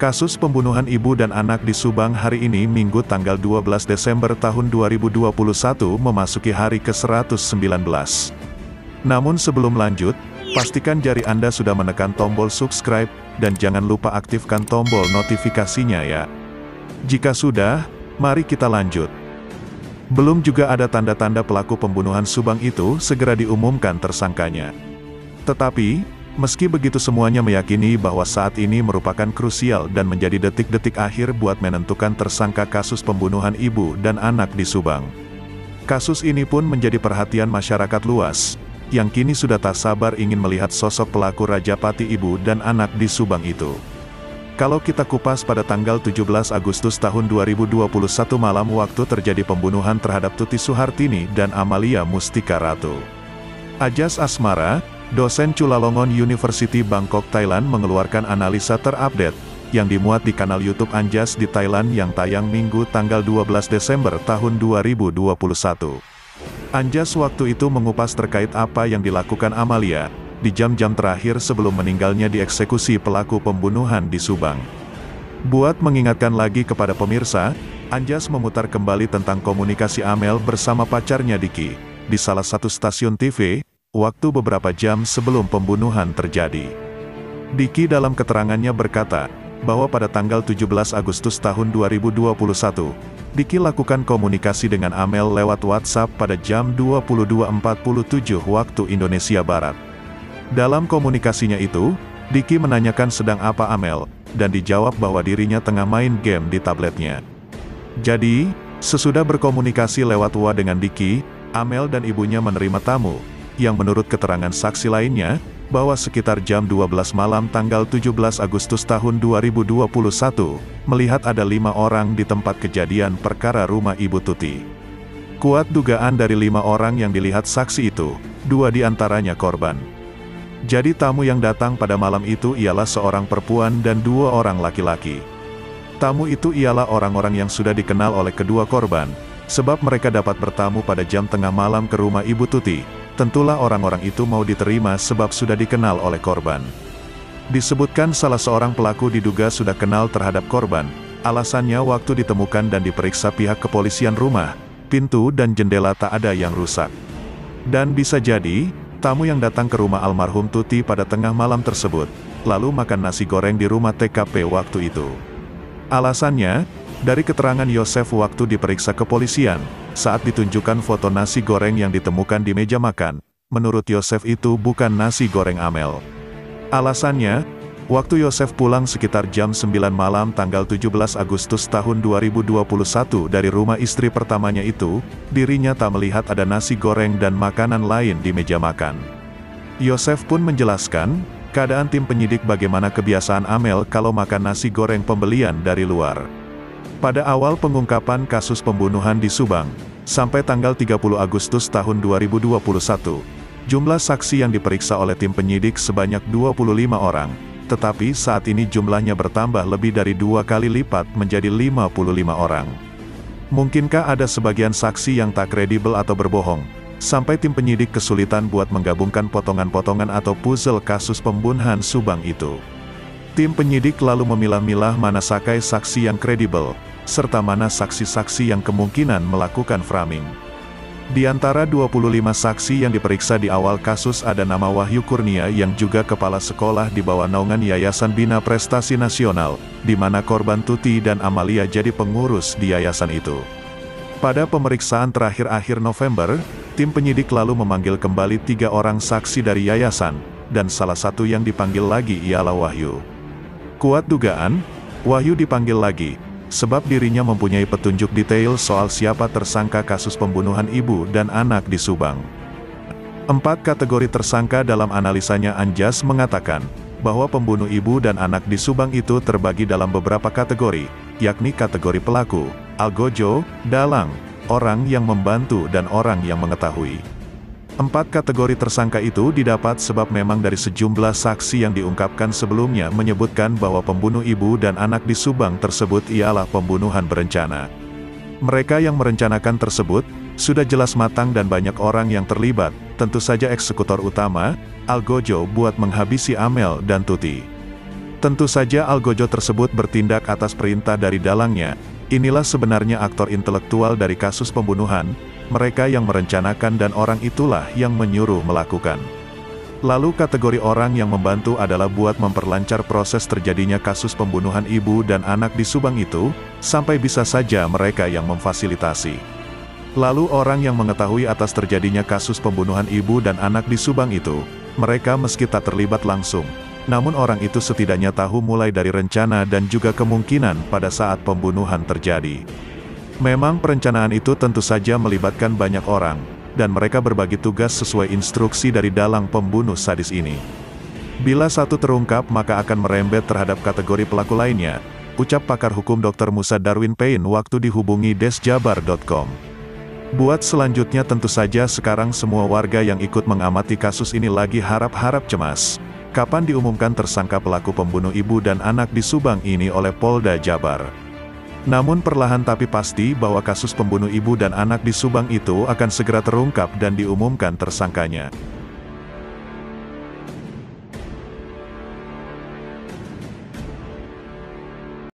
Kasus pembunuhan ibu dan anak di Subang hari ini Minggu tanggal 12 Desember tahun 2021 memasuki hari ke-119. Namun sebelum lanjut, pastikan jari Anda sudah menekan tombol subscribe, dan jangan lupa aktifkan tombol notifikasinya ya. Jika sudah, mari kita lanjut. Belum juga ada tanda-tanda pelaku pembunuhan Subang itu segera diumumkan tersangkanya. Tetapi, meski begitu semuanya meyakini bahwa saat ini merupakan krusial dan menjadi detik-detik akhir buat menentukan tersangka kasus pembunuhan ibu dan anak di Subang. Kasus ini pun menjadi perhatian masyarakat luas, yang kini sudah tak sabar ingin melihat sosok pelaku Rajapati ibu dan anak di Subang itu. Kalau kita kupas pada tanggal 17 Agustus tahun 2021 malam waktu terjadi pembunuhan terhadap Tuti Suhartini dan Amalia Mustika Ratu. Ajas Asmara, dosen Chulalongkorn University Bangkok, Thailand mengeluarkan analisa terupdate, yang dimuat di kanal YouTube Anjas di Thailand yang tayang Minggu tanggal 12 Desember tahun 2021. Anjas waktu itu mengupas terkait apa yang dilakukan Amalia di jam-jam terakhir sebelum meninggalnya dieksekusi pelaku pembunuhan di Subang. Buat mengingatkan lagi kepada pemirsa, Anjas memutar kembali tentang komunikasi Amel bersama pacarnya Diki, di salah satu stasiun TV, waktu beberapa jam sebelum pembunuhan terjadi. Diki dalam keterangannya berkata, bahwa pada tanggal 17 Agustus tahun 2021, Diki lakukan komunikasi dengan Amel lewat WhatsApp pada jam 22.47 waktu Indonesia Barat. Dalam komunikasinya itu, Diki menanyakan sedang apa Amel, dan dijawab bahwa dirinya tengah main game di tabletnya. Jadi, sesudah berkomunikasi lewat WA dengan Diki, Amel dan ibunya menerima tamu, yang menurut keterangan saksi lainnya, bahwa sekitar jam 12 malam tanggal 17 Agustus tahun 2021, melihat ada 5 orang di tempat kejadian perkara rumah Ibu Tuti. Kuat dugaan dari 5 orang yang dilihat saksi itu, 2 diantaranya korban. Jadi tamu yang datang pada malam itu ialah seorang perempuan dan 2 orang laki-laki. Tamu itu ialah orang-orang yang sudah dikenal oleh kedua korban, sebab mereka dapat bertamu pada jam tengah malam ke rumah Ibu Tuti. Tentulah orang-orang itu mau diterima sebab sudah dikenal oleh korban. Disebutkan salah seorang pelaku diduga sudah kenal terhadap korban, alasannya waktu ditemukan dan diperiksa pihak kepolisian rumah, pintu dan jendela tak ada yang rusak. Dan bisa jadi, tamu yang datang ke rumah almarhum Tuti pada tengah malam tersebut, lalu makan nasi goreng di rumah TKP waktu itu. Alasannya, dari keterangan Yosef waktu diperiksa kepolisian, saat ditunjukkan foto nasi goreng yang ditemukan di meja makan, menurut Yosef itu bukan nasi goreng Amel. Alasannya, waktu Yosef pulang sekitar jam 9 malam tanggal 17 Agustus tahun 2021 dari rumah istri pertamanya itu, dirinya tak melihat ada nasi goreng dan makanan lain di meja makan. Yosef pun menjelaskan, keadaan tim penyidik bagaimana kebiasaan Amel kalau makan nasi goreng pembelian dari luar. Pada awal pengungkapan kasus pembunuhan di Subang, sampai tanggal 30 Agustus tahun 2021, jumlah saksi yang diperiksa oleh tim penyidik sebanyak 25 orang, tetapi saat ini jumlahnya bertambah lebih dari 2 kali lipat menjadi 55 orang. Mungkinkah ada sebagian saksi yang tak kredibel atau berbohong, sampai tim penyidik kesulitan buat menggabungkan potongan-potongan atau puzzle kasus pembunuhan Subang itu? Tim penyidik lalu memilah-milah mana saksi yang kredibel, serta mana saksi-saksi yang kemungkinan melakukan framing. Di antara 25 saksi yang diperiksa di awal kasus ada nama Wahyu Kurnia yang juga kepala sekolah di bawah naungan Yayasan Bina Prestasi Nasional, di mana korban Tuti dan Amalia jadi pengurus di yayasan itu. Pada pemeriksaan terakhir akhir November, tim penyidik lalu memanggil kembali 3 orang saksi dari yayasan, dan salah satu yang dipanggil lagi ialah Wahyu. Kuat dugaan, Wahyu dipanggil lagi, sebab dirinya mempunyai petunjuk detail soal siapa tersangka kasus pembunuhan ibu dan anak di Subang. 4 kategori tersangka dalam analisanya Anjas mengatakan, bahwa pembunuh ibu dan anak di Subang itu terbagi dalam beberapa kategori, yakni kategori pelaku, algojo, dalang, orang yang membantu dan orang yang mengetahui. 4 kategori tersangka itu didapat sebab memang dari sejumlah saksi yang diungkapkan sebelumnya menyebutkan bahwa pembunuh ibu dan anak di Subang tersebut ialah pembunuhan berencana. Mereka yang merencanakan tersebut, sudah jelas matang dan banyak orang yang terlibat, tentu saja eksekutor utama, algojo buat menghabisi Amel dan Tuti. Tentu saja algojo tersebut bertindak atas perintah dari dalangnya. Inilah sebenarnya aktor intelektual dari kasus pembunuhan, mereka yang merencanakan dan orang itulah yang menyuruh melakukan. Lalu kategori orang yang membantu adalah buat memperlancar proses terjadinya kasus pembunuhan ibu dan anak di Subang itu, sampai bisa saja mereka yang memfasilitasi. Lalu orang yang mengetahui atas terjadinya kasus pembunuhan ibu dan anak di Subang itu, mereka meski tak terlibat langsung, namun orang itu setidaknya tahu mulai dari rencana dan juga kemungkinan pada saat pembunuhan terjadi. Memang perencanaan itu tentu saja melibatkan banyak orang, dan mereka berbagi tugas sesuai instruksi dari dalang pembunuh sadis ini. Bila satu terungkap maka akan merembet terhadap kategori pelaku lainnya, ucap pakar hukum Dr. Musa Darwin Payne waktu dihubungi desjabar.com. Buat selanjutnya tentu saja sekarang semua warga yang ikut mengamati kasus ini lagi harap-harap cemas. Kapan diumumkan tersangka pelaku pembunuh ibu dan anak di Subang ini oleh Polda Jabar? Namun perlahan tapi pasti bahwa kasus pembunuh ibu dan anak di Subang itu akan segera terungkap dan diumumkan tersangkanya.